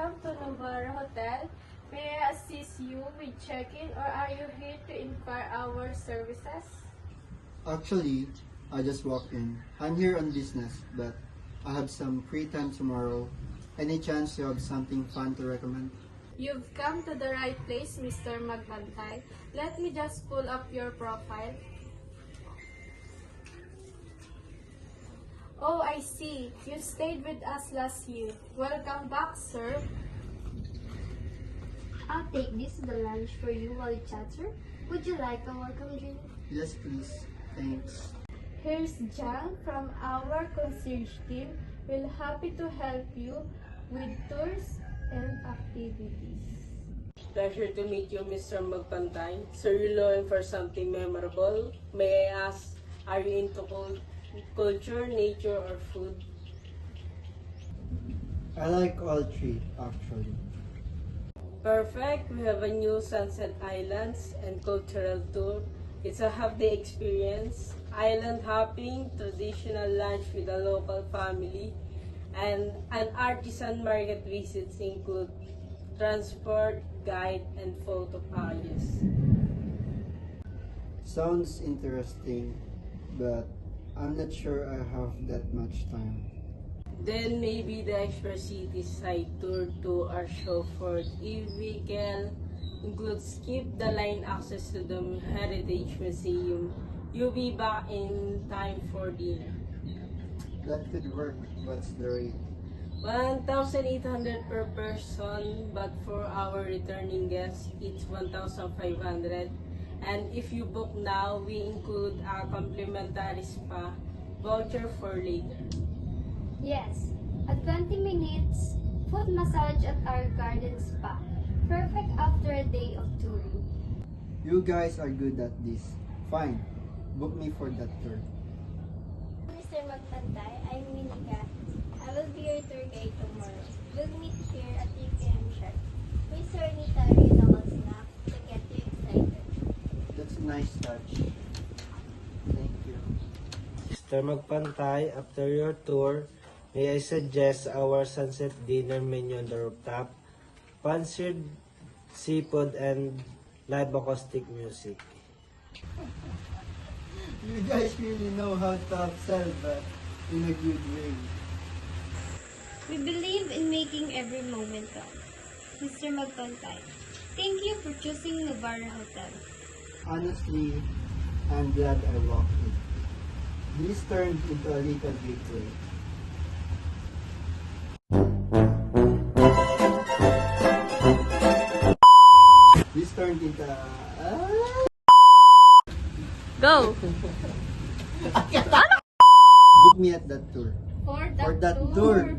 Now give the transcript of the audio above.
Welcome to Novara Hotel. May I assist you with check-in or are you here to inquire our services? Actually, I just walked in. I'm here on business, but I have some free time tomorrow. Any chance you have something fun to recommend? You've come to the right place, Mr. Magbantay. Let me just pull up your profile. Oh, I see. You stayed with us last year. Welcome back, sir. I'll take this to the lunch for you while you chat, sir. Would you like a welcome drink? Yes, please. Thanks. Here's Jan from our concierge team. We're happy to help you with tours and activities. Pleasure to meet you, Mr. Magpantay. So you're looking for something memorable? May I ask, are you into culture, nature, or food? I like all three, actually. Perfect. We have a new Sunset Islands and cultural tour. It's a half-day experience. Island hopping, traditional lunch with a local family, and an artisan market visits include transport, guide, and photo packages. Sounds interesting, but I'm not sure I have that much time. Then maybe the Express City side tour to our chauffeured e-vehicle includes skip the line access to the Heritage Museum. You'll be back in time for dinner. That could work. What's the rate? 1,800 per person, but for our returning guests, it's 1,500. And if you book now, we include a complimentary spa voucher for later. Yes, a 20 minutes foot massage at our garden spa. Perfect after a day of touring. You guys are good at this. Fine. Book me for that tour. Mr. Magpantay, I'm Minika. I will be your tour guide tomorrow. We'll meet here at 3 p.m. sharp. Please sir, need a local snack to get you excited. That's a nice touch. Thank you. Mr. Magpantay, after your tour, may I suggest our sunset dinner menu on the rooftop, pan-seared seafood, and live acoustic music. You guys really know how to upsell, but in a good way. We believe in making every moment count. Mr. Magpantay, thank you for choosing Novara Hotel. Honestly, I'm glad I walked in. This turned into a little gateway. This turned into a... Go! Book me at that tour. For For that tour. tour.